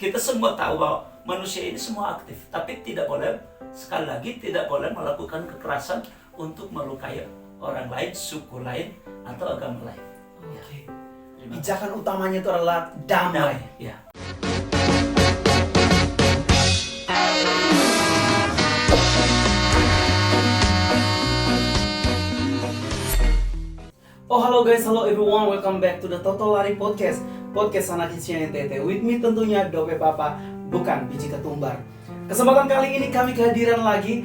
kita semua tahu bahwa manusia ini semua aktif, tapi tidak boleh, sekali lagi tidak boleh melakukan kekerasan untuk melukai orang lain, suku lain atau agama lain. Oke. Pijakan utamanya itu adalah damai. Ya. Oh hello guys, hello everyone, welcome back to the Total Lari Podcast anak kecilnya NTT. With me tentunya Dope Papa, bukan biji ketumbar. Kesempatan kali ini kami kehadiran lagi,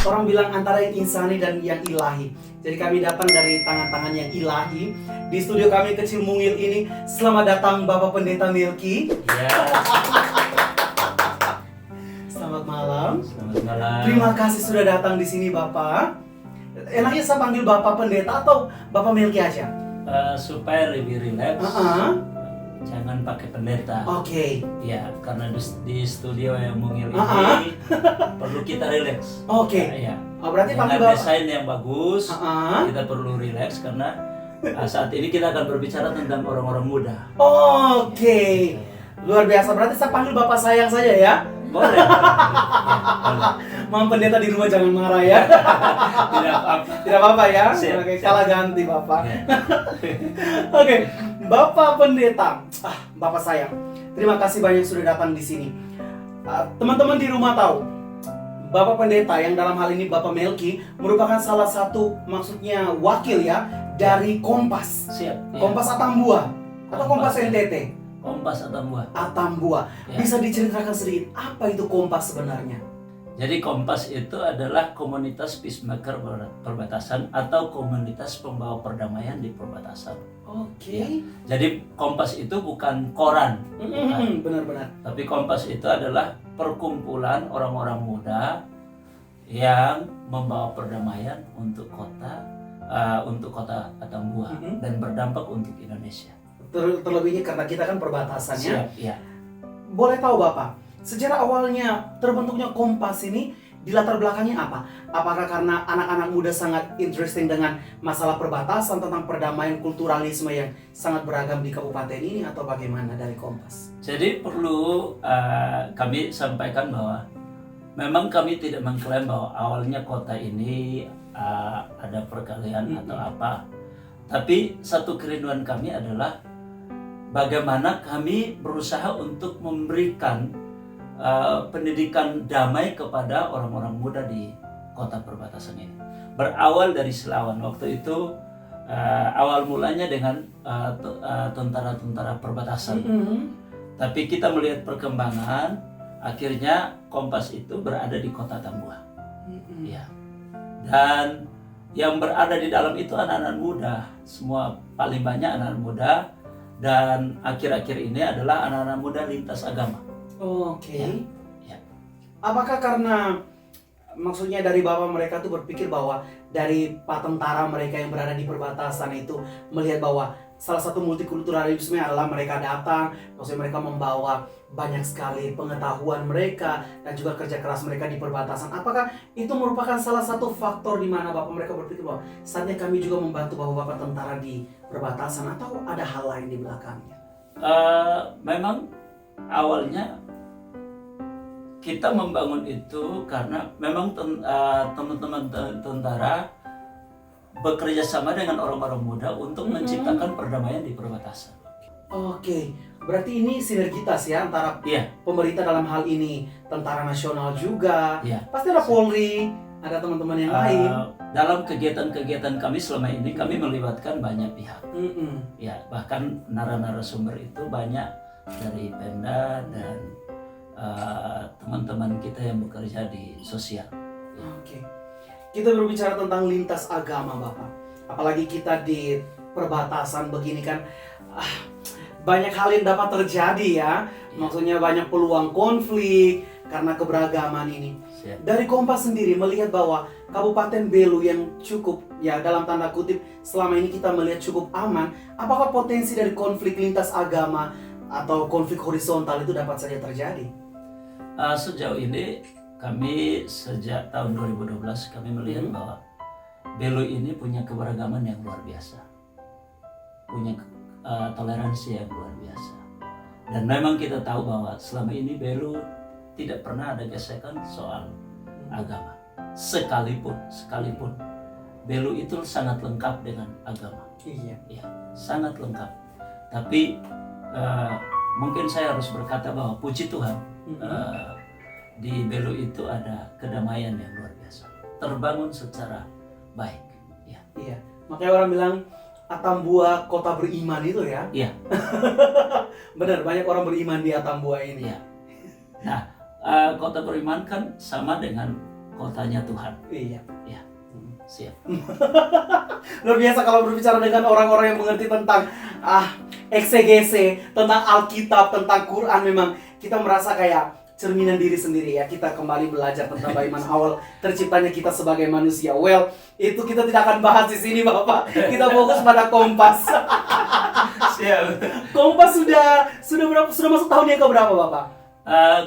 orang bilang antara yang insani dan yang ilahi. Jadi kami datang dari tangan-tangan yang ilahi. Di studio kami kecil mungil ini, selamat datang Bapak Pendeta Milky. Yes. Selamat malam. Selamat malam. Terima kasih sudah datang di sini Bapak. Enaknya saya panggil Bapak Pendeta atau Bapak Milky aja? Supaya lebih rileks, jangan pakai pendeta. Oke. Ya, karena di studio yang mungil ini perlu kita rileks. Oke. Ya. Oh, berarti dengan panggil Bapak. desain yang bagus, kita perlu rileks karena saat ini kita akan berbicara tentang orang-orang muda. Oke. Luar biasa. Berarti saya panggil Bapak sayang saja ya? Boleh. Mam Pendeta di rumah jangan marah ya. Tidak apa-apa. Tidak apa-apa ya. Siap, Oke, siap. kalah ganti Bapak. Ya. Oke, Bapak Pendeta. Bapak sayang. Terima kasih banyak sudah datang di sini. Teman-teman di rumah tahu, Bapak Pendeta yang dalam hal ini Bapak Milky merupakan salah satu, maksudnya wakil ya, dari Kompas. Siap. Ya. Kompas Atambua atau Kompas Kompas, ya. NTT. Kompas Atambua. Atambua. Ya. Bisa diceritakan sedikit apa itu Kompas sebenarnya? Jadi Kompas itu adalah komunitas peacemaker perbatasan atau komunitas pembawa perdamaian di perbatasan. Oke. Ya. Jadi Kompas itu bukan koran, bukan. Benar-benar. Tapi Kompas itu adalah perkumpulan orang-orang muda yang membawa perdamaian untuk kota Atambua dan berdampak untuk Indonesia. Terlebihnya karena kita kan perbatasannya. Siap, ya. Boleh tahu Bapak, sejarah awalnya terbentuknya Kompas ini di latar belakangnya apa? Apakah karena anak-anak muda sangat interesting dengan masalah perbatasan, tentang perdamaian, kulturalisme yang sangat beragam di kabupaten ini, atau bagaimana dari Kompas? Jadi perlu kami sampaikan bahwa memang kami tidak mengklaim bahwa awalnya kota ini ada perkelahian atau apa. Tapi satu kerinduan kami adalah bagaimana kami berusaha untuk memberikan pendidikan damai kepada orang-orang muda di kota perbatasan ini. Berawal dari Selawan, waktu itu awal mulanya dengan tentara-tentara perbatasan. Tapi kita melihat perkembangan, akhirnya Kompas itu berada di kota Atambua. Ya. Dan yang berada di dalam itu anak-anak muda, semua paling banyak anak-anak muda, dan akhir-akhir ini adalah anak-anak muda lintas agama. Oke. Ya. Apakah karena maksudnya dari Bapak mereka tuh berpikir bahwa dari tentara mereka yang berada di perbatasan itu melihat bahwa salah satu multikulturalisme adalah mereka datang, maksudnya mereka membawa banyak sekali pengetahuan mereka dan juga kerja keras mereka di perbatasan. Apakah itu merupakan salah satu faktor di mana Bapak mereka berpikir bahwa saatnya kami juga membantu bahwa Bapak tentara di perbatasan, atau ada hal lain di belakangnya? Memang awalnya kita membangun itu karena memang teman-teman tentara bekerja sama dengan orang-orang muda untuk menciptakan perdamaian di perbatasan. Oke, berarti ini sinergitas ya antara pemerintah dalam hal ini, tentara nasional juga, pasti ada Polri, ada teman-teman yang lain. Dalam kegiatan-kegiatan kami selama ini kami melibatkan banyak pihak. Ya, bahkan narasumber itu banyak dari Pemda dan teman-teman kita yang bekerja di sosial. Oke. Kita berbicara tentang lintas agama Bapak. Apalagi kita di perbatasan begini kan, banyak hal yang dapat terjadi ya. Maksudnya banyak peluang konflik karena keberagaman ini. Dari Kompas sendiri melihat bahwa Kabupaten Belu yang cukup ya dalam tanda kutip selama ini kita melihat cukup aman, apakah potensi dari konflik lintas agama atau konflik horizontal itu dapat saja terjadi? Sejauh ini kami sejak tahun 2012 kami melihat bahwa Belu ini punya keberagaman yang luar biasa, punya toleransi yang luar biasa. Dan memang kita tahu bahwa selama ini Belu tidak pernah ada gesekan soal agama. Sekalipun Belu itu sangat lengkap dengan agama. Iya. Ya, sangat lengkap. Tapi mungkin saya harus berkata bahwa puji Tuhan, di Belu itu ada kedamaian yang luar biasa. Terbangun secara baik. Ya. Iya. Makanya orang bilang Atambua kota beriman itu ya. Iya. Benar, banyak orang beriman di Atambua ini. Iya. Nah, kota beriman kan sama dengan kotanya Tuhan. Iya. Ya. Siap. Luar biasa kalau berbicara dengan orang-orang yang mengerti tentang eksegese, tentang Alkitab, tentang Quran, memang kita merasa kayak cerminan diri sendiri ya. Kita kembali belajar tentang bagaimana awal terciptanya kita sebagai manusia. Well, itu kita tidak akan bahas di sini, Bapak. Kita fokus pada Kompas. Siap. Kompas sudah berapa? Sudah masuk tahun yang keberapa, Bapak?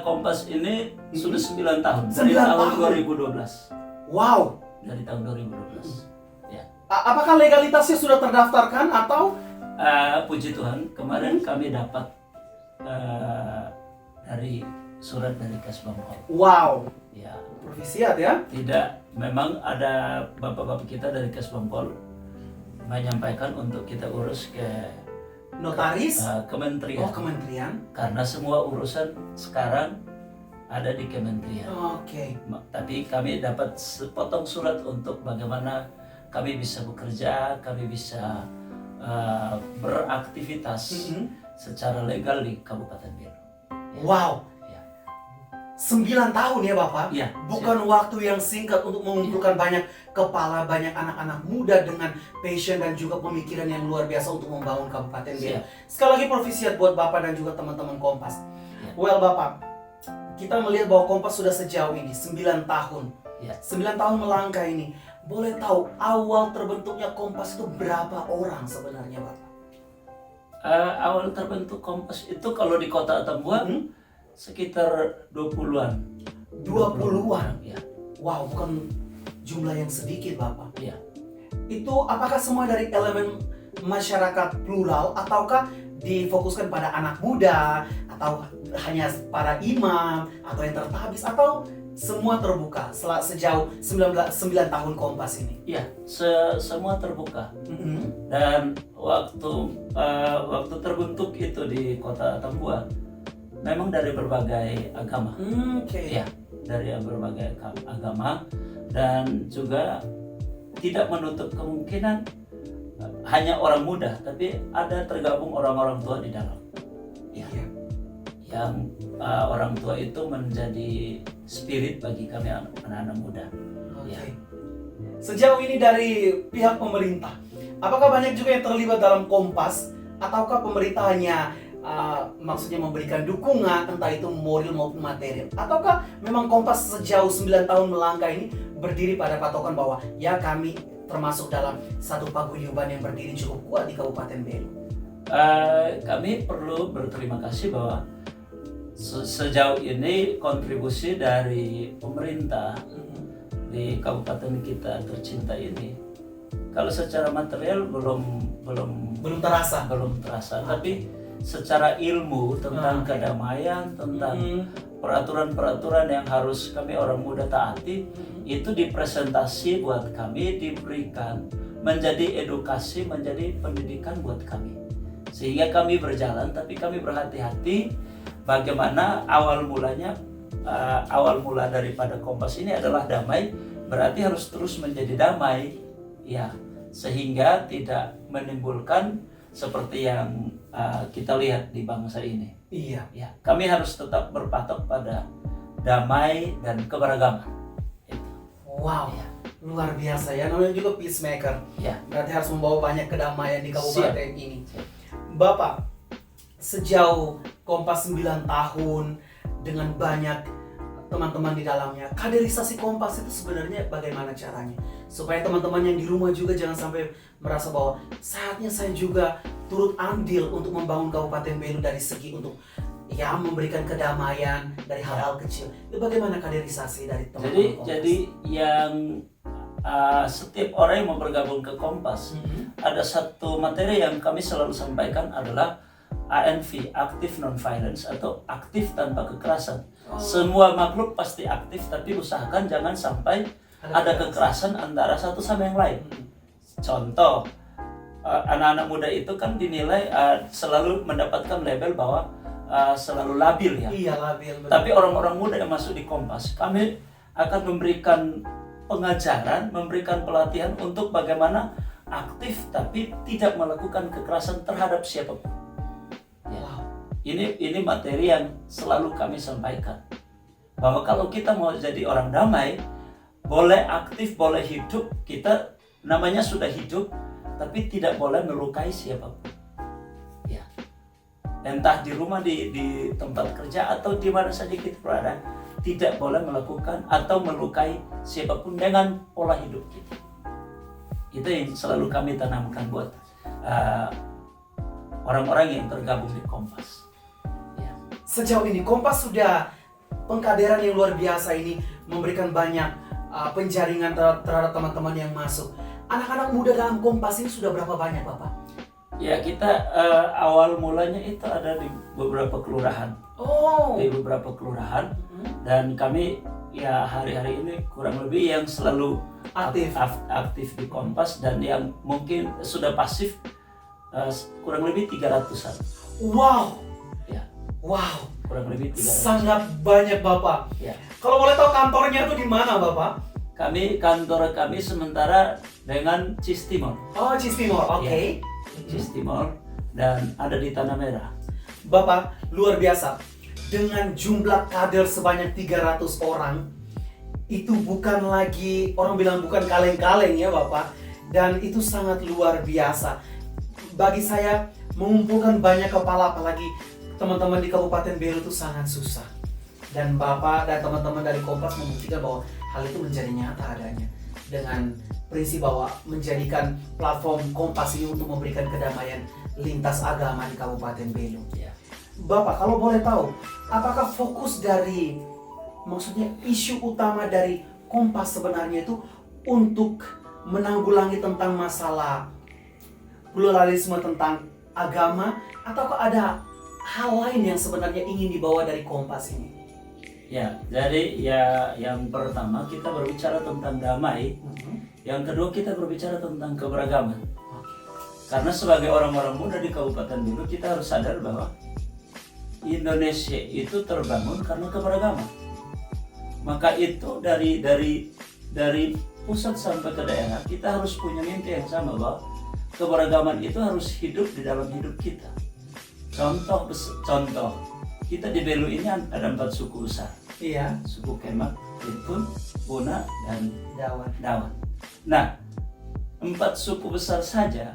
Kompas ini sudah 9 tahun. 9 Dari tahun tahun. 2012. Wow. Dari tahun 2012. Ya. Apakah legalitasnya sudah terdaftarkan atau? Puji Tuhan, kemarin kami dapat dari surat dari Kasbangpol. Wow. Ya. Provisiat ya? Tidak, memang ada bapak-bapak kita dari Kasbangpol menyampaikan untuk kita urus ke Notaris? kementerian. Oh, kementerian. Karena semua urusan sekarang ada di kementerian. Oke. Tapi kami dapat sepotong surat untuk bagaimana kami bisa bekerja, kami bisa beraktivitas secara legal di Kabupaten Belu. Ya. Wow. Ya. 9 tahun ya, Bapak? Ya, Bukan waktu yang singkat untuk mengumpulkan banyak kepala, banyak anak-anak muda dengan passion dan juga pemikiran yang luar biasa untuk membangun Kabupaten Belu. Sekali lagi provisiat buat Bapak dan juga teman-teman Kompas. Ya. Well, Bapak, kita melihat bahwa Kompas sudah sejauh ini 9 tahun. Ya. 9 tahun melangkah ini. Boleh tahu awal terbentuknya Kompas itu berapa orang sebenarnya, Bapak? Awal terbentuk Kompas itu kalau di kota Atambua sekitar 20-an. 20-an? Ya. Wow, bukan jumlah yang sedikit, Bapak. Ya. Itu apakah semua dari elemen masyarakat plural ataukah difokuskan pada anak muda atau hanya para imam atau yang tertabis atau semua terbuka sejauh 9 tahun Kompas ini? Ya, semua terbuka. Mm-hmm. Dan waktu terbentuk itu di kota Atambua memang dari berbagai agama. Oke. Ya, dari berbagai agama dan juga tidak menutup kemungkinan hanya orang muda, tapi ada tergabung orang-orang tua di dalam. Ya. Iya. Yang orang tua itu menjadi spirit bagi kami anak-anak muda. Oke. Ya. Sejauh ini dari pihak pemerintah, apakah banyak juga yang terlibat dalam Kompas ataukah pemerintah hanya maksudnya memberikan dukungan entah itu moral maupun material, ataukah memang Kompas sejauh 9 tahun melangkah ini berdiri pada patokan bahwa ya kami termasuk dalam satu paguyuban yang berdiri cukup kuat di Kabupaten Belu? Kami perlu berterima kasih bahwa sejauh ini kontribusi dari pemerintah di kabupaten kita tercinta ini, kalau secara material belum terasa. Tapi secara ilmu tentang kedamaian, tentang peraturan-peraturan yang harus kami orang muda taati, itu dipresentasi buat kami, diberikan menjadi edukasi, menjadi pendidikan buat kami, sehingga kami berjalan. Tapi kami berhati-hati bagaimana awal mula daripada Kompas ini adalah damai, berarti harus terus menjadi damai, ya, sehingga tidak menimbulkan seperti yang kita lihat di bangsa ini. Iya. Ya, kami harus tetap berpatok pada damai dan keberagaman. Itu. Wow, Ya. luar biasa ya. Namanya juga peacemaker. Ya. Berarti harus membawa banyak kedamaian di kabupaten Siap. ini. Siap. Bapak, sejauh Kompas 9 tahun dengan banyak teman-teman di dalamnya, kaderisasi Kompas itu sebenarnya bagaimana caranya? Supaya teman-teman yang di rumah juga jangan sampai merasa bahwa saatnya saya juga turut andil untuk membangun Kabupaten Belu dari segi untuk ya memberikan kedamaian dari hal-hal kecil. Itu bagaimana kaderisasi dari teman-teman Kompas? Jadi yang setiap orang yang mau bergabung ke Kompas, ada satu materi yang kami selalu sampaikan adalah ANV, aktif non-violence, atau aktif tanpa kekerasan. Semua makhluk pasti aktif, tapi usahakan jangan sampai ada kekerasan antara satu sama yang lain. Contoh, anak-anak muda itu kan dinilai selalu mendapatkan label bahwa selalu labil ya. Iya, labil. Betul. Tapi orang-orang muda yang masuk di Kompas, kami akan memberikan pengajaran, memberikan pelatihan untuk bagaimana aktif tapi tidak melakukan kekerasan terhadap siapapun. Ya. Wow. Ini materi yang selalu kami sampaikan. Bahwa kalau kita mau jadi orang damai, boleh aktif, boleh hidup, kita namanya sudah hidup, tapi tidak boleh melukai siapapun. Ya. Entah di rumah, di tempat kerja, atau di mana saja kita berada, tidak boleh melakukan atau melukai siapapun dengan pola hidup kita. Itu yang selalu kami tanamkan buat orang-orang yang tergabung di Kompas. Ya. Sejauh ini Kompas sudah pengkaderan yang luar biasa ini memberikan banyak penjaringan terhadap teman-teman yang masuk. Anak-anak muda dalam Kompas ini sudah berapa banyak, Bapak? Ya, kita awal mulanya itu ada di beberapa kelurahan. Di beberapa kelurahan. Dan kami ya hari-hari ini kurang lebih yang selalu aktif di Kompas, dan yang mungkin sudah pasif kurang lebih 300-an. Wow. Ya, Wow. kurang lebih 300. Sangat banyak, Bapak. Ya. Kalau boleh tahu kantornya tuh di mana, Bapak? Kantor kami sementara dengan Cistimor. Oh, Cistimor. Oke. Cistimor, dan ada di Tanah Merah. Bapak, luar biasa. Dengan jumlah kader sebanyak 300 orang, itu bukan lagi, orang bilang bukan kaleng-kaleng ya Bapak. Dan itu sangat luar biasa. Bagi saya, mengumpulkan banyak kepala, apalagi teman-teman di Kabupaten Belu itu sangat susah. Dan Bapak dan teman-teman dari Kompas membuktikan bahwa hal itu menjadi nyata adanya. Dengan prinsip bahwa menjadikan platform Kompas ini untuk memberikan kedamaian lintas agama di Kabupaten Belu. Ya. Bapak, kalau boleh tahu, apakah fokus dari, maksudnya isu utama dari Kompas sebenarnya itu untuk menanggulangi tentang masalah pluralisme tentang agama, ataukah ada hal lain yang sebenarnya ingin dibawa dari Kompas ini? Ya, jadi ya yang pertama kita berbicara tentang damai, yang kedua kita berbicara tentang keberagaman. Karena sebagai orang-orang muda di Kabupaten Belu, kita harus sadar bahwa Indonesia itu terbangun karena keberagaman. Maka itu dari pusat sampai ke daerah, kita harus punya mimpi yang sama bahwa keberagaman itu harus hidup di dalam hidup kita. Contoh, kita di Belu ini ada 4 suku besar. Iya. Suku Kemak, Jepun, Puna, dan Dawan. Nah, 4 suku besar saja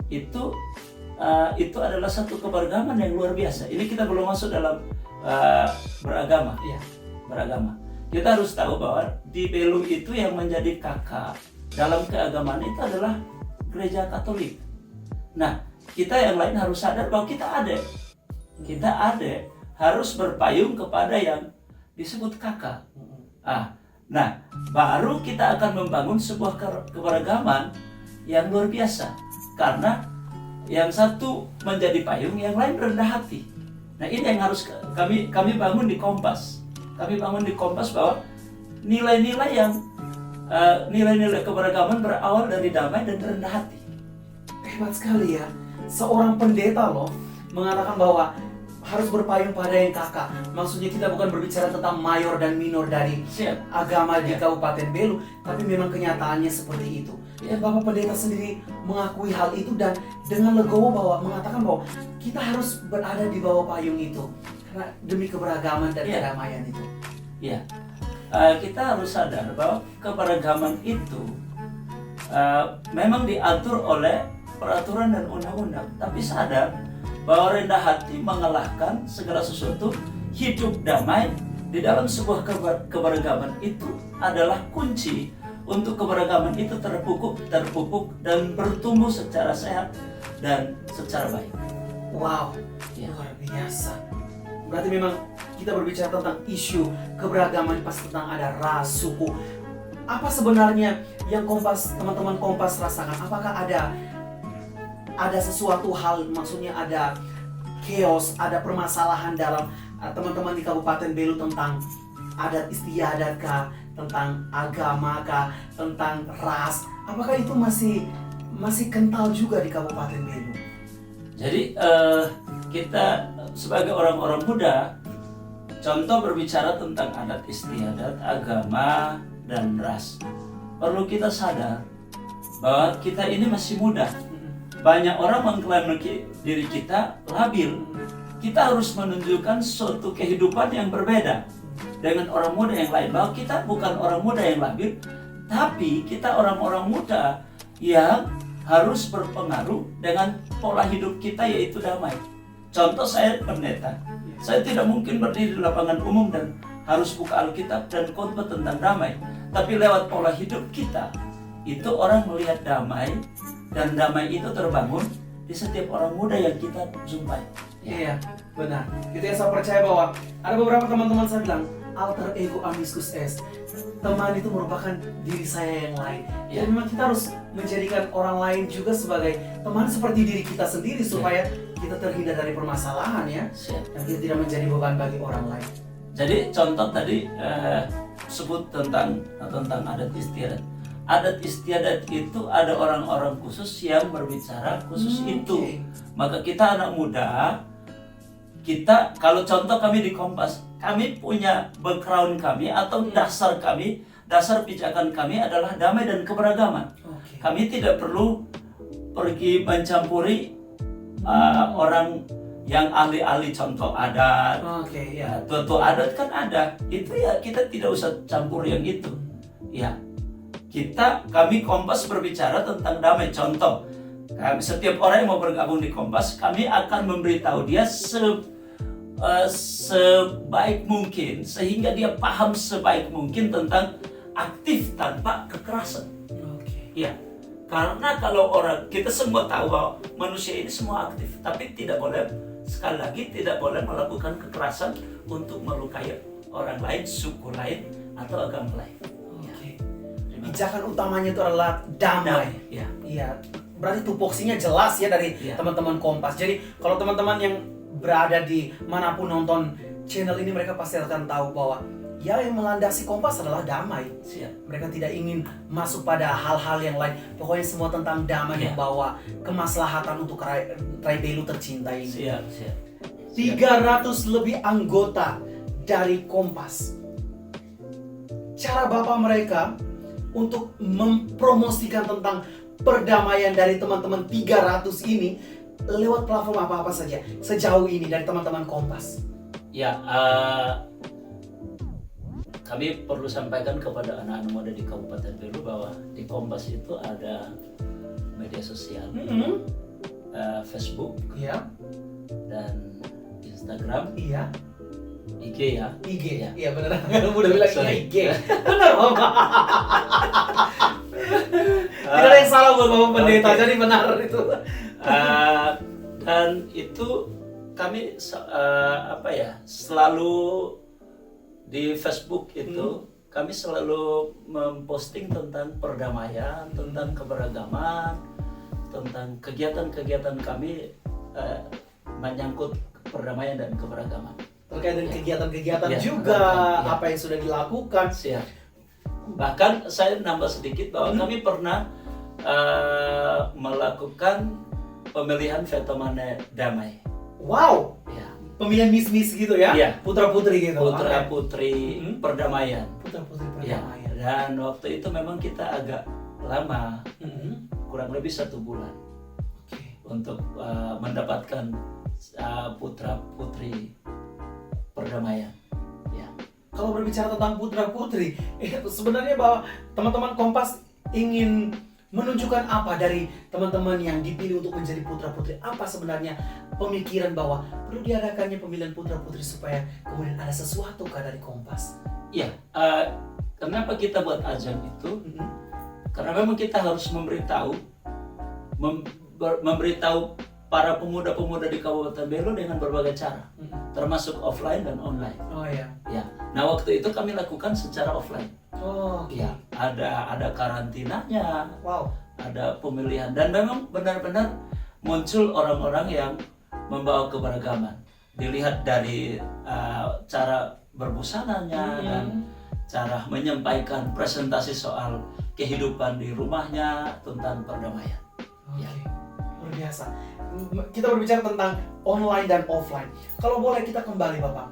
itu adalah satu keberagaman yang luar biasa. Ini kita belum masuk dalam beragama. Iya. Beragama. Kita harus tahu bahwa di Belu itu yang menjadi kakak dalam keagamaan itu adalah Gereja Katolik. Nah, kita yang lain harus sadar bahwa kita ada harus berpayung kepada yang disebut kakak. Nah, baru kita akan membangun sebuah keberagaman yang luar biasa. Karena yang satu menjadi payung, yang lain rendah hati. Nah, ini yang harus kami bangun di Kompas. Kami bangun di Kompas bahwa nilai-nilai keberagaman berawal dari damai dan rendah hati. Hebat sekali ya. Seorang pendeta loh mengatakan bahwa harus berpayung pada yang kakak. Maksudnya kita bukan berbicara tentang mayor dan minor dari agama di Kabupaten Belu, tapi memang kenyataannya seperti itu. Dan Bapak Pendeta sendiri mengakui hal itu dan dengan legowo bahwa mengatakan bahwa kita harus berada di bawah payung itu karena demi keberagaman dan kedamaian itu. Iya. Kita harus sadar bahwa keberagaman itu memang diatur oleh peraturan dan undang-undang, tapi sadar bahwa rendah hati mengalahkan segala sesuatu. Hidup damai di dalam sebuah keberagaman itu adalah kunci untuk keberagaman itu terpupuk dan bertumbuh secara sehat dan secara baik. Wow, luar biasa. Berarti memang kita berbicara tentang isu keberagaman, pasti tentang ada ras, suku. Apa sebenarnya yang teman-teman Kompas rasakan? Apakah ada sesuatu hal, maksudnya ada chaos, ada permasalahan dalam teman-teman di Kabupaten Belu tentang adat istiadat kah, tentang agama kah, tentang ras, apakah itu masih kental juga di Kabupaten Belu? Jadi kita sebagai orang-orang muda, contoh berbicara tentang adat istiadat, agama, dan ras, perlu kita sadar bahwa kita ini masih muda. Banyak orang mengklaim diri kita labil. Kita harus menunjukkan suatu kehidupan yang berbeda dengan orang muda yang lain. Bahwa kita bukan orang muda yang labil, tapi kita orang-orang muda yang harus berpengaruh dengan pola hidup kita, yaitu damai. Contoh, saya pendeta. Saya tidak mungkin berdiri di lapangan umum dan harus buka Alkitab dan khotbah tentang damai. Tapi lewat pola hidup kita, itu orang melihat damai, dan damai itu terbangun di setiap orang muda yang kita jumpai. Iya, benar. Itu yang saya percaya bahwa ada beberapa teman-teman saya bilang, alter ego amicus est. Teman itu merupakan diri saya yang lain. Jadi memang kita harus menjadikan orang lain juga sebagai teman seperti diri kita sendiri supaya kita terhindar dari permasalahan ya. Dan kita tidak menjadi beban bagi orang lain. Jadi contoh tadi sebut tentang adat istiadat. Adat istiadat itu ada orang-orang khusus yang berbicara khusus itu. Maka kita anak muda, kita kalau contoh kami di Kompas, kami punya background kami atau dasar kami, dasar pijakan kami adalah damai dan keberagaman. Kami tidak perlu pergi mencampuri orang yang ahli-ahli contoh adat. Tua-tua adat kan ada, itu ya kita tidak usah campur yang itu. Ya, kami Kompas berbicara tentang damai. Contoh, setiap orang yang mau bergabung di Kompas, kami akan memberitahu dia sebaik mungkin, sehingga dia paham sebaik mungkin tentang aktif tanpa kekerasan. Ya, karena kalau kita semua tahu bahwa manusia ini semua aktif, tapi tidak boleh, sekali lagi tidak boleh melakukan kekerasan untuk melukai orang lain, suku lain, atau agama lain. Pijakan utamanya itu adalah damai. Iya. Berarti tupoksinya jelas ya dari teman-teman Kompas. Jadi kalau teman-teman yang berada di manapun nonton channel ini, mereka pasti akan tahu bahwa ya yang melandasi Kompas adalah damai. Mereka tidak ingin masuk pada hal-hal yang lain. Pokoknya semua tentang damai, membawa kemaslahatan untuk Rai Belu tercinta ini. 300 lebih anggota dari Kompas. Cara Bapak mereka untuk mempromosikan tentang perdamaian dari teman-teman 300 ini lewat platform apa-apa saja sejauh ini dari teman-teman Kompas? Ya, kami perlu sampaikan kepada anak-anak muda di Kabupaten Belu bahwa di Kompas itu ada media sosial, Facebook, dan Instagram, IG ya. Iya benar. Kalau udah bilang IG. Benar, Bapak. Tidak ada yang salah buat Bapak Pendeta, jadi benar itu. Dan itu kami selalu di Facebook itu kami selalu memposting tentang perdamaian, tentang keberagaman, tentang kegiatan-kegiatan kami menyangkut perdamaian dan keberagaman. Terkait dengan kegiatan-kegiatan juga, apa yang sudah dilakukan. Bahkan saya nambah sedikit bahwa kami pernah melakukan pemilihan Vetomane Damai. Wow. Pemilihan miss gitu ya? Putra-putri gitu. Putra-putri perdamaian. Putra-putri perdamaian. Dan waktu itu memang kita agak lama, kurang lebih 1 bulan, untuk mendapatkan putra-putri perdamaian. Kalau berbicara tentang putra-putri, sebenarnya bahwa teman-teman Kompas ingin menunjukkan apa dari teman-teman yang dipilih untuk menjadi putra-putri? Apa sebenarnya pemikiran bahwa perlu diadakannya pemilihan putra-putri supaya kemudian ada sesuatu dari Kompas? Kenapa kita buat ajang itu? Karena memang kita harus memberitahu para pemuda-pemuda di Kabupaten Belu dengan berbagai cara, termasuk offline dan online. Nah, waktu itu kami lakukan secara offline. Ada karantinanya, ada pemilihan, dan memang benar-benar muncul orang-orang yang membawa keberagaman. Dilihat dari cara berbusananya dan cara menyampaikan presentasi soal kehidupan di rumahnya tentang perdamaian. Oke, luar biasa. Kita berbicara tentang online dan offline. Kalau boleh kita kembali Bapak,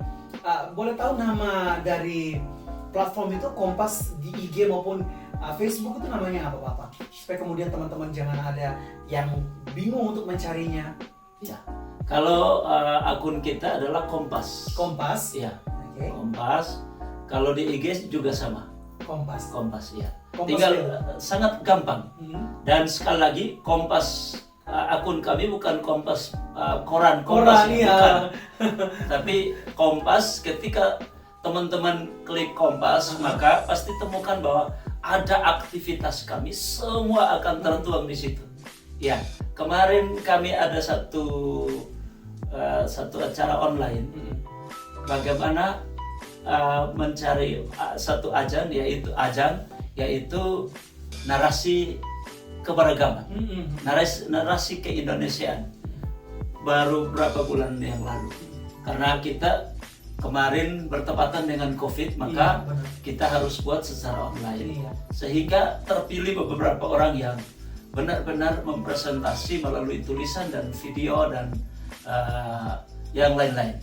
boleh tahu nama dari platform itu Kompas di IG maupun Facebook itu namanya apa Bapak? Supaya kemudian teman-teman jangan ada yang bingung untuk mencarinya. Ya, kalau akun kita adalah Kompas. Kompas. Ya, Oke. Kompas. Kalau di IG juga sama. Kompas. Kompas ya. Kompas Tinggal ya. sangat gampang. Dan sekali lagi Kompas akun kami bukan Kompas koran Kompas ya, iya. bukan. Tapi Kompas, ketika teman-teman klik Kompas maka pasti temukan bahwa ada aktivitas kami semua akan tertuang di situ. Ya, kemarin kami ada satu acara online. Bagaimana mencari satu ajang yaitu narasi keberagaman, narasi keindonesiaan, baru berapa bulan yang lalu. Karena kita kemarin bertepatan dengan COVID, maka kita harus buat secara online. Sehingga terpilih beberapa orang yang benar-benar mempresentasi melalui tulisan dan video dan yang lain-lain.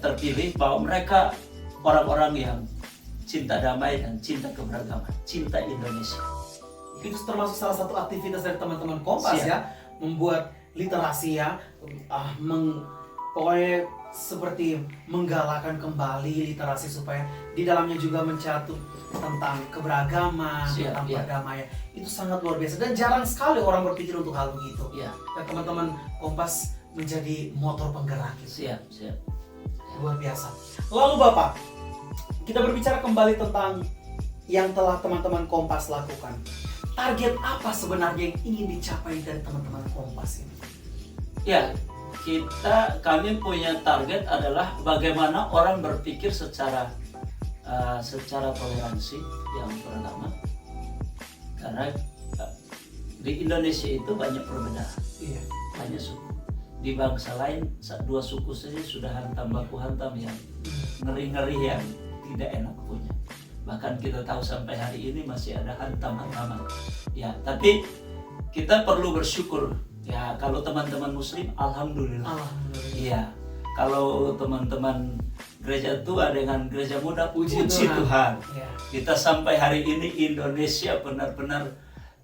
Terpilih bahwa mereka orang-orang yang cinta damai dan cinta keberagaman, cinta Indonesia. Itu termasuk salah satu aktivitas dari teman-teman Kompas ya, membuat literasi ya, pokoknya seperti menggalakkan kembali literasi supaya di dalamnya juga mencatut tentang keberagaman, tentang perdamaian. Itu sangat luar biasa dan jarang sekali orang berpikir untuk hal begitu. Dan teman-teman Kompas menjadi motor penggerak. Siap. Luar biasa. Lalu Bapak, kita berbicara kembali tentang yang telah teman-teman Kompas lakukan. Target apa sebenarnya yang ingin dicapai dari teman-teman Kompas ini? Ya, kami punya target adalah bagaimana orang berpikir secara toleransi yang pertama. Karena di Indonesia itu banyak perbedaan, banyak suku. Di bangsa lain 2 suku saja sudah hantam baku hantam yang ngeri-ngeri yang tidak enak punya. Bahkan kita tahu sampai hari ini masih ada hantam-hantaman. Ya, tapi kita perlu bersyukur. Ya, kalau teman-teman Muslim, alhamdulillah. Iya. Kalau teman-teman gereja tua dengan gereja muda, puji Tuhan. Kita sampai hari ini Indonesia benar-benar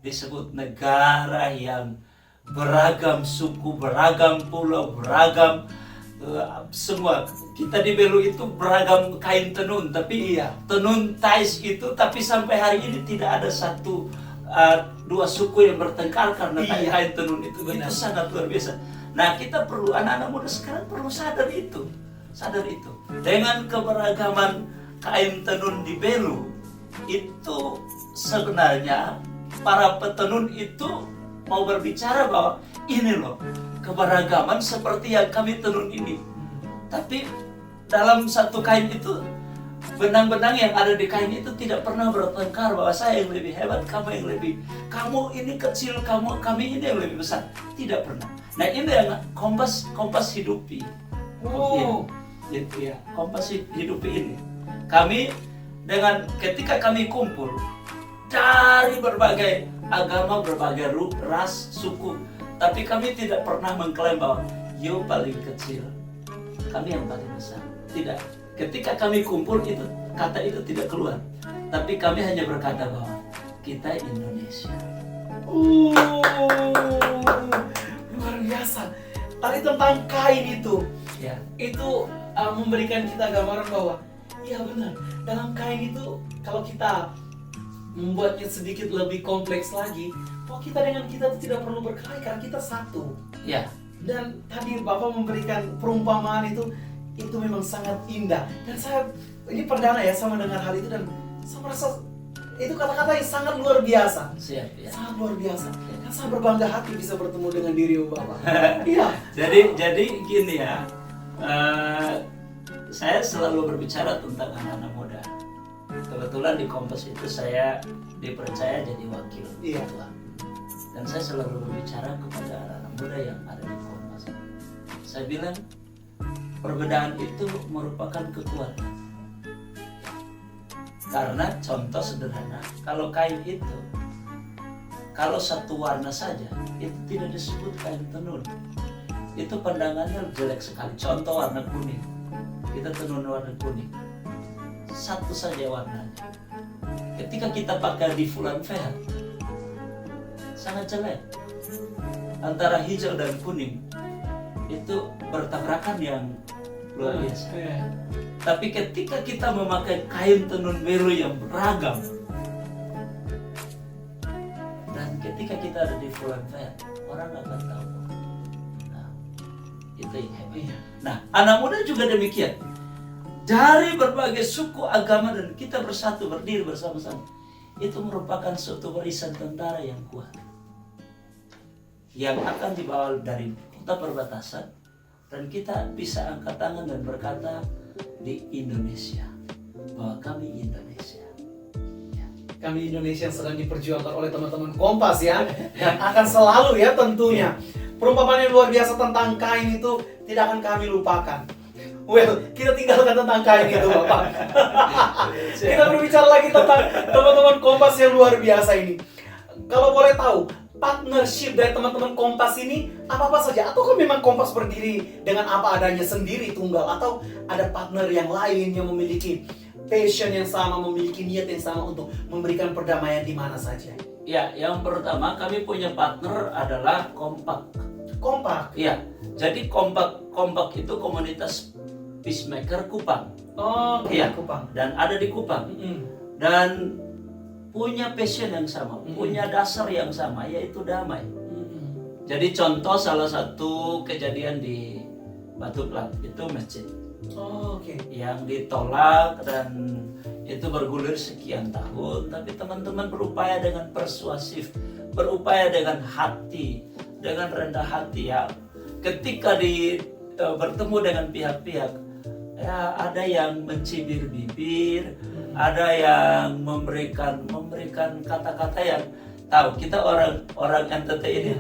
disebut negara yang beragam suku, beragam pulau, beragam semua. Kita di Belu itu beragam kain tenun, tapi tenun tais itu, tapi sampai hari ini tidak ada satu 2 suku yang bertengkar karena kain tenun itu. Itu sangat luar biasa. Nah, kita perlu, anak-anak muda sekarang perlu sadar itu. Dengan keberagaman kain tenun di Belu, itu sebenarnya para petenun itu mau berbicara bahwa ini loh keberagaman seperti yang kami tenun ini. Tapi dalam satu kain itu, benang-benang yang ada di kain itu tidak pernah bertengkar bahwa saya yang lebih hebat, kamu yang lebih, kamu ini kecil, kami ini yang lebih besar. Tidak pernah. Nah, ini yang Kompas hidupi. Kompas hidupi ini. Kami dengan ketika kami kumpul dari berbagai agama, berbagai ras, suku, tapi kami tidak pernah mengklaim bahwa you paling kecil, kami yang paling besar. Tidak. Ketika kami kumpul itu kata itu tidak keluar, tapi kami hanya berkata bahwa kita Indonesia. Luar biasa. Tadi tentang kain itu, itu memberikan kita gambaran bahwa iya benar, dalam kain itu kalau kita membuatnya sedikit lebih kompleks lagi, kita dengan kita itu tidak perlu berkelahi karena kita satu. Dan tadi Bapak memberikan perumpamaan itu memang sangat indah. Dan saya ini perdana ya saya mendengar hal itu dan saya merasa itu kata-kata yang sangat luar biasa. Sangat luar biasa. Dan saya berbangga hati bisa bertemu dengan diri Bapak. Jadi gini ya, saya selalu berbicara tentang anak-anak muda. Kebetulan di Kompas itu saya dipercaya jadi wakil ketua. Dan saya selalu berbicara kepada anak-anak muda yang ada di Kompas. Saya bilang perbedaan itu merupakan kekuatan. Karena contoh sederhana, kalau kain itu, kalau satu warna saja, itu tidak disebut kain tenun. Itu pandangannya jelek sekali. Contoh warna kuning, kita tenun warna kuning, satu saja warnanya. Ketika kita pakai di fulan fair, sangat jelek. Antara hijau dan kuning, itu bertabrakan yang luar biasa. Tapi ketika kita memakai kain tenun biru yang beragam, dan ketika kita ada di fulan fair, orang akan tahu. Nah, itu yang hebat. Nah, anak muda juga demikian. Dari berbagai suku, agama, dan kita bersatu, berdiri bersama-sama. Itu merupakan suatu warisan tentara yang kuat, yang akan dibawa dari kota perbatasan, dan kita bisa angkat tangan dan berkata di Indonesia, bahwa kami Indonesia. Ya. Kami Indonesia yang sedang diperjuangkan oleh teman-teman Kompas ya, dan akan selalu ya tentunya. Perumpamaan yang luar biasa tentang kain itu tidak akan kami lupakan. Well, kita tinggalkan tentang kain itu, Bapak. Kita berbicara lagi tentang teman-teman Kompas yang luar biasa ini. Kalau boleh tahu, partnership dari teman-teman Kompas ini apa-apa saja? Ataukah memang Kompas berdiri dengan apa adanya sendiri tunggal? Atau ada partner yang lain yang memiliki passion yang sama, memiliki niat yang sama untuk memberikan perdamaian di mana saja? Ya, yang pertama kami punya partner adalah Kompak. Kompak? Ya, jadi Kompak itu komunitas Peacemaker Kupang. Oh, iya, Kupang. Dan ada di Kupang. Dan punya passion yang sama, punya dasar yang sama, yaitu damai. Jadi contoh salah satu kejadian di Batu Plat itu masjid. Yang ditolak dan itu bergulir sekian tahun, tapi teman-teman berupaya dengan persuasif, berupaya dengan hati, dengan rendah hati ya. Ketika bertemu dengan pihak-pihak, ya ada yang mencibir bibir, ada yang memberikan kata-kata yang tahu kita orang NTT ini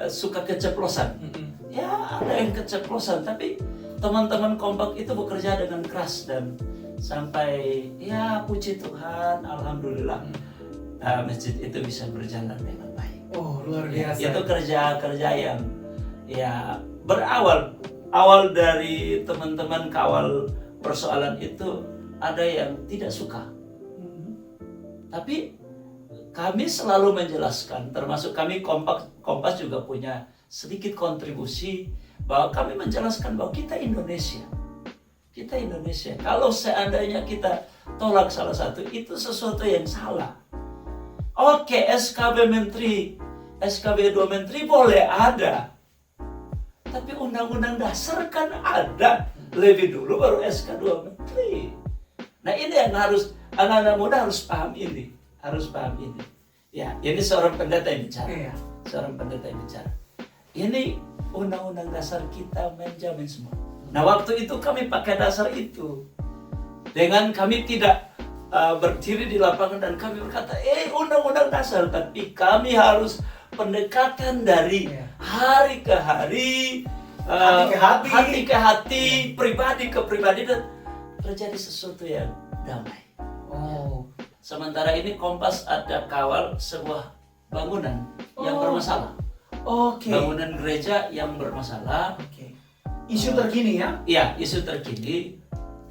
suka keceplosan. Ya ada yang keceplosan, tapi teman-teman Kompak itu bekerja dengan keras dan sampai ya puji Tuhan, alhamdulillah masjid itu bisa berjalan dengan baik. Oh, luar biasa. Itu kerja yang ya berawal dari teman-teman kawal persoalan itu ada yang tidak suka. Tapi kami selalu menjelaskan, termasuk kami Kompas juga punya sedikit kontribusi bahwa kami menjelaskan bahwa kita Indonesia. Kita Indonesia. Kalau seandainya kita tolak salah satu, itu sesuatu yang salah. Oke, SKB Menteri, SKB 2 Menteri boleh ada. Tapi undang-undang dasar kan ada lebih dulu baru SK 2 Menteri. Nah ini yang harus anak-anak muda harus paham ini, Ya, ini seorang pendeta yang bicara. Seorang pendeta yang bicara. Ini undang-undang dasar kita menjamin semua. Nah waktu itu kami pakai dasar itu. Dengan kami tidak berdiri di lapangan dan kami berkata, undang-undang dasar, tapi kami harus pendekatan dari hari ke hari, hati ke hati, pribadi ke pribadi, dan terjadi sesuatu yang damai. Sementara ini Kompas ada kawal sebuah bangunan yang bermasalah. Bangunan gereja yang bermasalah. Isu terkini ya? Iya, isu terkini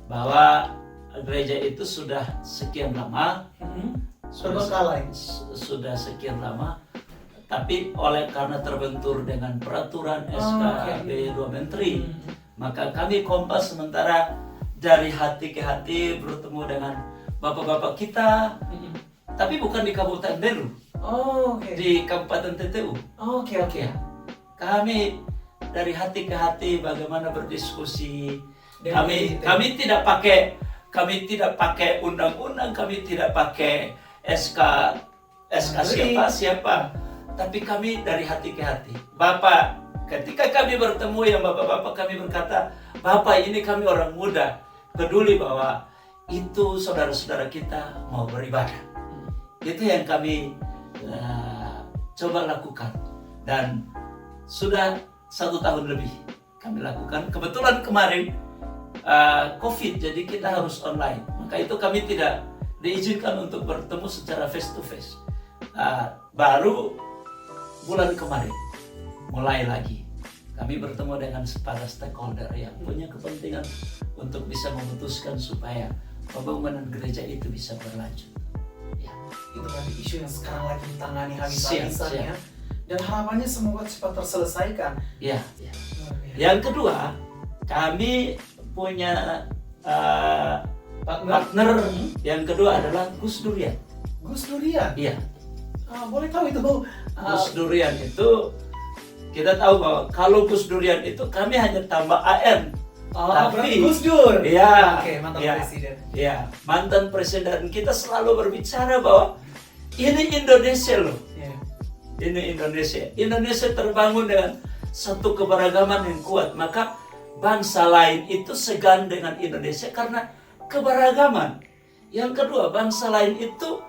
bahwa gereja itu sudah sekian lama, sudah sekian lama, tapi karena terbentur dengan peraturan SKB 2 Menteri, maka kami Kompas sementara dari hati ke hati bertemu dengan bapak-bapak kita, tapi bukan di Kabupaten Beru, di Kabupaten TTU. Kami dari hati ke hati bagaimana berdiskusi. Kami tidak pakai undang-undang, kami tidak pakai SK siapa, tapi kami dari hati ke hati. Bapak, ketika kami bertemu yang bapak-bapak, kami berkata, Bapak ini kami orang muda, peduli bahwa itu saudara-saudara kita mau beribadah. Itu yang kami coba lakukan, dan sudah 1 tahun lebih kami lakukan. Kebetulan kemarin COVID, jadi kita harus online. Maka itu kami tidak diizinkan untuk bertemu secara face to face. Baru bulan kemarin mulai lagi kami bertemu dengan para stakeholder yang punya kepentingan untuk bisa memutuskan supaya pembangunan gereja itu bisa berlanjut. Ya. Itu berarti isu yang sekarang lagi ditangani habis-habisan Siap. ya. Dan harapannya semoga cepat terselesaikan. Ya. Yang kedua, kami punya partner yang kedua adalah Gus Durian. Gus Durian? Iya. Boleh tahu itu? Gus Durian itu, kita tahu bahwa kalau Gus Durian itu kami hanya tambah AN. Berarti Gus Dur? Iya. Oke, mantan presiden. Iya, mantan presiden. Kita selalu berbicara bahwa ini Indonesia loh. Iya. Ini Indonesia. Indonesia terbangun dengan satu keberagaman yang kuat. Maka bangsa lain itu segan dengan Indonesia karena keberagaman. Yang kedua, bangsa lain itu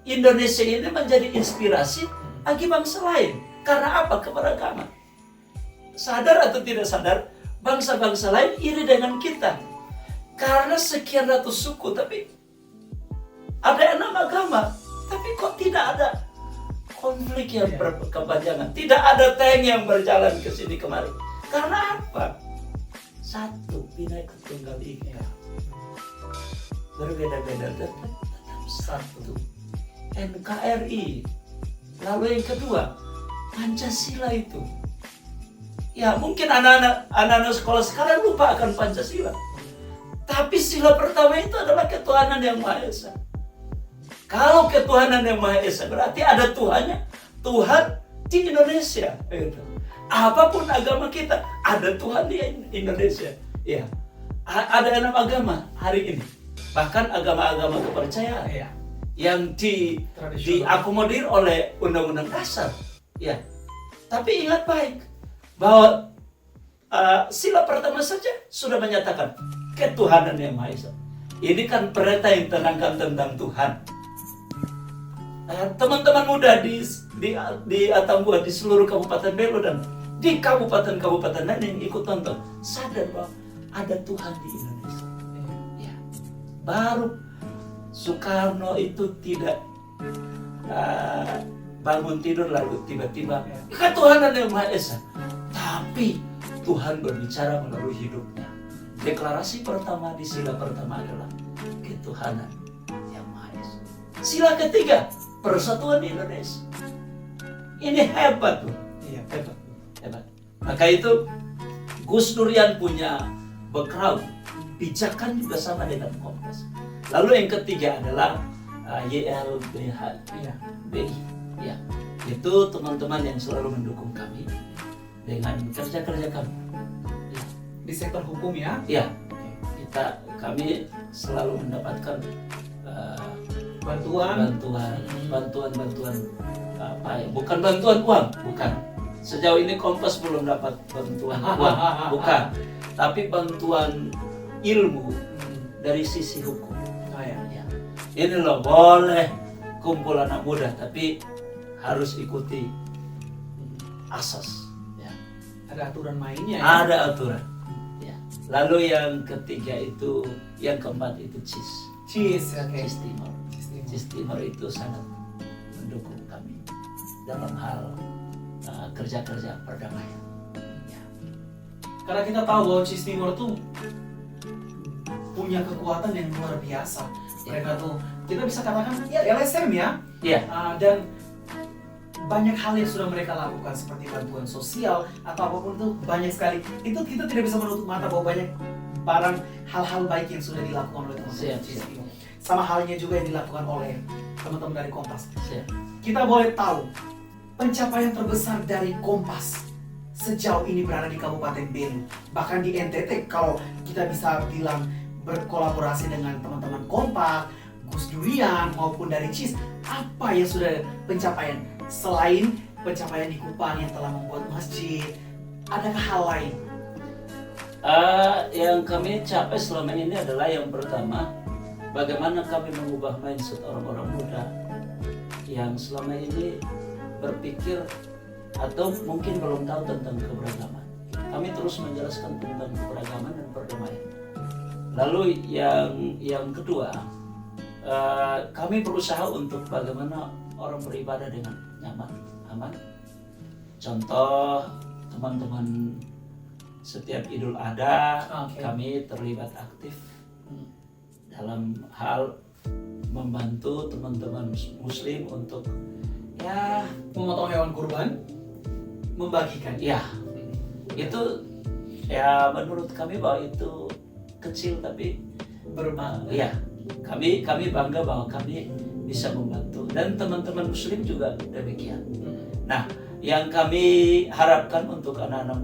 Indonesia ini menjadi inspirasi bagi bangsa lain. Karena apa? Keberagaman. Sadar atau tidak sadar, bangsa-bangsa lain iri dengan kita. Karena sekian ratus suku, tapi ada 6 agama. Tapi kok tidak ada konflik yang berkepanjangan. Tidak ada tank yang berjalan ke sini kemari. Karena apa? Satu, Bhinneka Tunggal Ika. Berbeda-beda tetap satu. NKRI. Lalu yang kedua, Pancasila itu. Ya mungkin anak-anak sekolah sekarang lupa akan Pancasila. Tapi sila pertama itu adalah ketuhanan yang Maha Esa. Kalau ketuhanan yang Maha Esa berarti ada Tuhannya, Tuhan di Indonesia. Apapun agama kita, ada Tuhan di Indonesia. Ya, ada 6 agama hari ini. Bahkan agama-agama kepercayaan yang diakomodir oleh Undang-Undang Dasar. Ya, tapi ingat baik bahwa sila pertama saja sudah menyatakan ketuhanan yang Maha Esa. Ini kan perintah yang terangkan tentang Tuhan. Teman-teman muda di Atambua, di seluruh Kabupaten Belo dan di kabupaten-kabupaten lain yang ikut tonton, sadar bahwa ada Tuhan di Indonesia. Ya. Baru Soekarno itu tidak bangun tidur lalu tiba-tiba ketuhanan yang Maha Esa. Tapi Tuhan berbicara melalui hidupnya. Deklarasi pertama di sila pertama adalah ketuhanan yang Maha Esa. Sila ketiga, persatuan Indonesia. Ini hebat loh. Iya, hebat. Maka itu Gus Durian punya background pijakan juga sama dengan Kompas. Lalu yang ketiga adalah YLBH, BI. Ya, itu teman-teman yang selalu mendukung kami dengan kerja-kerja kami. Ya. Di sektor hukum ya? Ya, kami selalu mendapatkan bantuan apa ya? Bukan bantuan uang, bukan. Sejauh ini Kompas belum dapat bantuan uang, bukan. Tapi bantuan ilmu dari sisi hukum. Ya. Ini loh, boleh kumpul anak muda, tapi harus ikuti asas. Ya. Ada aturan mainnya ya? Ada aturan. Ya. Lalu yang ketiga itu, yang keempat itu CIS Timor. CIS Timor itu sangat mendukung kami dalam hal kerja-kerja perdamaian. Ya. Karena kita tahu bahwa CIS Timor itu punya kekuatan yang luar biasa. Mereka tuh, kita bisa katakan ya LSM ya. Iya. Dan banyak hal yang sudah mereka lakukan seperti bantuan sosial atau apapun itu banyak sekali. Itu kita tidak bisa menutup mata bahwa banyak barang hal-hal baik yang sudah dilakukan oleh teman-teman CIS Timor. Sama halnya juga yang dilakukan oleh teman-teman dari Kompas. Kita boleh tahu pencapaian terbesar dari Kompas sejauh ini berada di Kabupaten Belu. Bahkan di NTT kalau kita bisa bilang berkolaborasi dengan teman-teman Kompas, Gus Durian maupun dari CIS, apa yang sudah pencapaian selain pencapaian di Kupang yang telah membuat masjid, adakah hal lain? Yang kami capai selama ini adalah yang pertama, bagaimana kami mengubah mindset orang-orang muda yang selama ini berpikir atau mungkin belum tahu tentang keberagaman. Kami terus menjelaskan tentang keberagaman dan perdamaian. Lalu yang kedua, kami berusaha untuk bagaimana orang beribadah dengan nyaman, aman. Contoh, teman-teman setiap Idul Adha kami terlibat aktif dalam hal membantu teman-teman Muslim untuk memotong hewan kurban, membagikan. Ya, itu ya menurut kami bahwa itu kecil tapi ya kami bangga bahwa kami bisa membantu dan teman-teman Muslim juga demikian. Nah, yang kami harapkan untuk anak-anak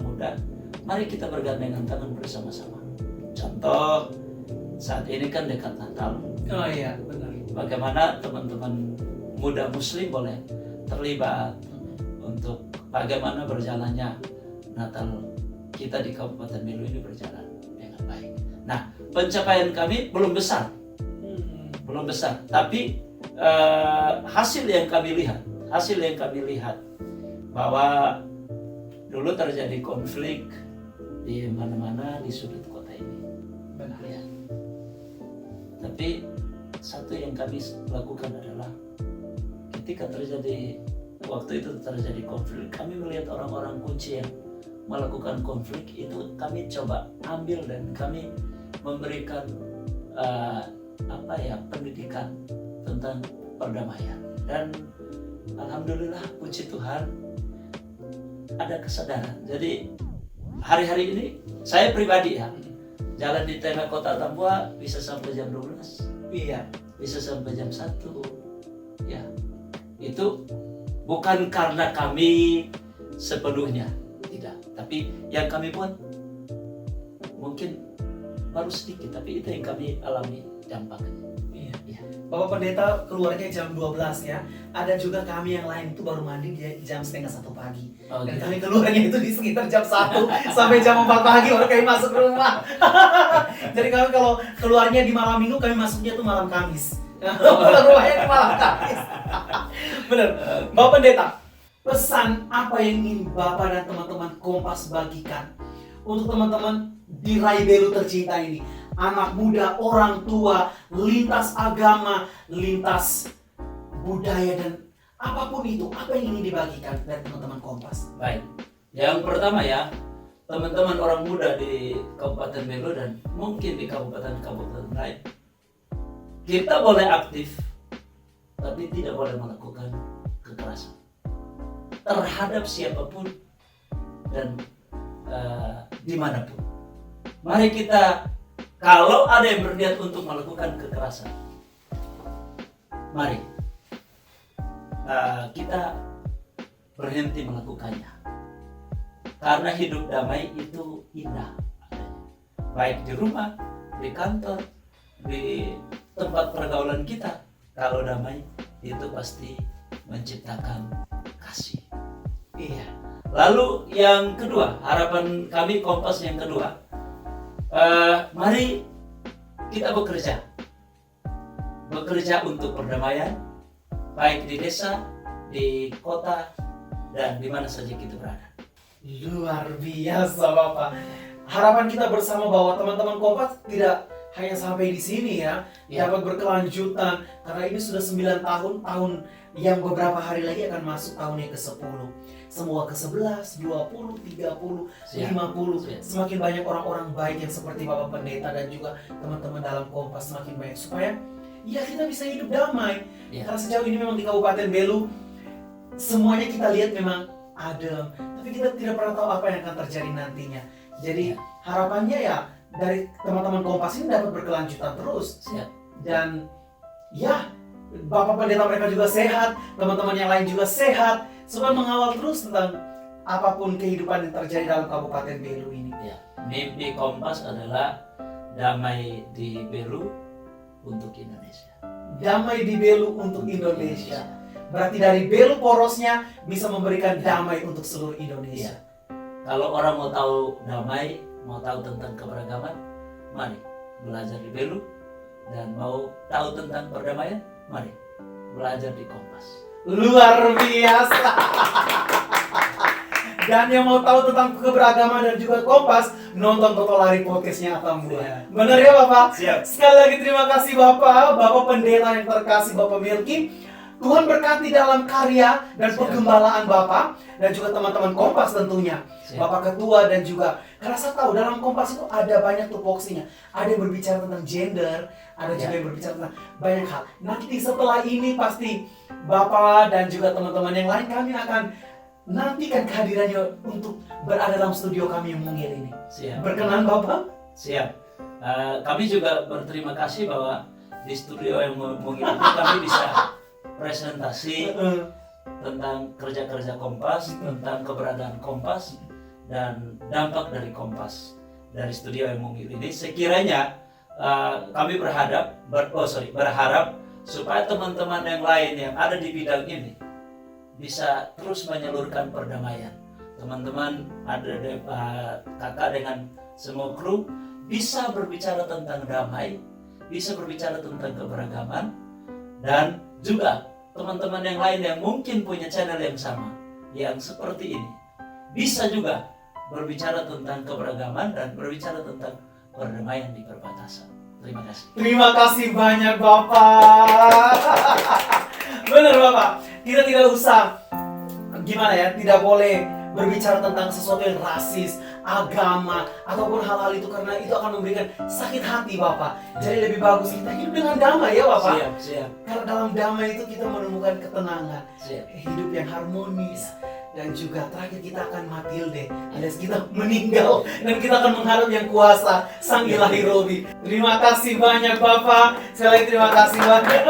muda, mari kita bergandengan tangan bersama-sama. Contoh, saat ini kan dekat Natal. Oh iya, benar. Bagaimana teman-teman muda Muslim boleh terlibat untuk bagaimana berjalannya Natal kita di Kabupaten Belu ini berjalan dengan baik. Nah, pencapaian kami belum besar, tapi hasil yang kami lihat bahwa dulu terjadi konflik di mana-mana di sudut kota ini. Benar ya. Tapi satu yang kami lakukan adalah ketika waktu itu terjadi konflik, kami melihat orang-orang kunci yang melakukan konflik itu kami coba ambil dan kami memberikan pendidikan tentang perdamaian. Dan alhamdulillah, puji Tuhan, ada kesadaran. Jadi hari-hari ini saya pribadi jalan di tengah kota Tambua bisa sampai jam 12. Iya. Bisa sampai jam 1. Ya. Itu bukan karena kami sepenuhnya, tidak. Tapi yang kami buat mungkin baru sedikit, tapi itu yang kami alami dampaknya. Iya. Bapak Pendeta keluarnya jam 12 ya. Ada juga kami yang lain itu baru mandi di jam 12:30 pagi. Dan kami keluarnya itu di sekitar jam 1 sampai jam 4 pagi baru kami masuk rumah. Jadi kami kalau keluarnya di malam minggu, kami masuknya tuh malam Kamis. Pulang rumahnya di malam Kamis. Bener. Bapak Pendeta, pesan apa yang ingin Bapak dan teman-teman Kompas bagikan untuk teman-teman di Rai Belu tercinta ini? Anak muda, orang tua, lintas agama, lintas budaya, dan apapun itu, apa yang ingin dibagikan dari teman-teman Kompas? Baik, yang pertama ya, teman-teman orang muda di Kabupaten Belu dan mungkin di kabupaten-kabupaten lain, kita boleh aktif, tapi tidak boleh melakukan kekerasan terhadap siapapun dan dimanapun. Mari kita, kalau ada yang berniat untuk melakukan kekerasan, mari kita berhenti melakukannya. Karena hidup damai itu indah, baik di rumah, di kantor, di tempat pergaulan kita. Kalau damai itu pasti menciptakan kasih. Iya. Lalu yang kedua, harapan kami Kompas yang kedua, mari kita bekerja untuk perdamaian, baik di desa, di kota, dan di mana saja kita berada. Luar biasa Bapak. Harapan kita bersama bahwa teman-teman Kompas tidak hanya sampai di sini ya, dapat berkelanjutan, karena ini sudah 9 tahun yang beberapa hari lagi akan masuk tahun yang ke-10. Semua ke-11, 20, 30, 50. Semakin banyak orang-orang baik yang seperti Bapak Pendeta dan juga teman-teman dalam Kompas semakin banyak, supaya ya kita bisa hidup damai. Karena sejauh ini memang di Kabupaten Belu semuanya kita lihat memang adem, tapi kita tidak pernah tahu apa yang akan terjadi nantinya. Jadi harapannya ya dari teman-teman Kompas ini dapat berkelanjutan terus. Dan ya Bapak Pendeta mereka juga sehat, teman-teman yang lain juga sehat, supaya mengawal terus tentang apapun kehidupan yang terjadi dalam Kabupaten Belu ini. Mimpi Kompas adalah damai di Belu untuk Indonesia. Damai di Belu untuk Indonesia. Berarti dari Belu porosnya bisa memberikan damai untuk seluruh Indonesia. Kalau orang mau tahu damai, mau tahu tentang keberagaman, mari belajar di Belu. Dan mau tahu tentang perdamaian, mari belajar di Kompas. Luar biasa. Dan yang mau tahu tentang keberagaman dan juga Kompas, nonton Toto Lari podcastnya Atam Buah. Siap. Bener ya Bapak? Siap. Sekali lagi terima kasih Bapak, Bapak pendeta yang terkasih Bapak Milky. Tuhan berkati dalam karya dan Siap. pengembalaan Bapak dan juga teman-teman Kompas tentunya. Siap. Bapak ketua dan juga, karena saya tahu dalam Kompas itu ada banyak tupoksinya. Ada yang berbicara tentang gender, ada juga yang berbicara tentang banyak hal. Nanti setelah ini pasti Bapak dan juga teman-teman yang lain kami akan nantikan kehadirannya untuk berada dalam studio kami yang mungil ini. Siap. Berkenan Bapak? Siap. Kami juga berterima kasih bahwa di studio yang mungkin ini kami bisa presentasi tentang kerja-kerja Kompas, tentang keberadaan Kompas dan dampak dari Kompas dari studio yang mungkin ini. Sekiranya kami berharap supaya teman-teman yang lain yang ada di bidang ini bisa terus menyalurkan perdamaian. Teman-teman kakak dengan semua kru bisa berbicara tentang damai, bisa berbicara tentang keberagaman, dan juga teman-teman yang lain yang mungkin punya channel yang sama, yang seperti ini, bisa juga berbicara tentang keberagaman dan berbicara tentang perdamaian di perbatasan. Terima kasih. Terima kasih banyak Bapak. Benar Bapak, kita tidak usah gimana ya, tidak boleh berbicara tentang sesuatu yang rasis, agama, ataupun hal-hal itu karena itu akan memberikan sakit hati Bapak. Jadi lebih bagus kita hidup dengan damai ya Bapak. Siap, siap. Karena dalam damai itu kita menemukan ketenangan, Siap. hidup yang harmonis. Dan juga terakhir kita akan matilde, alias kita meninggal dan kita akan mengharap yang kuasa Sang Ilahi Robi. Terima kasih banyak Bapak. Sekali lagi terima kasih banyak.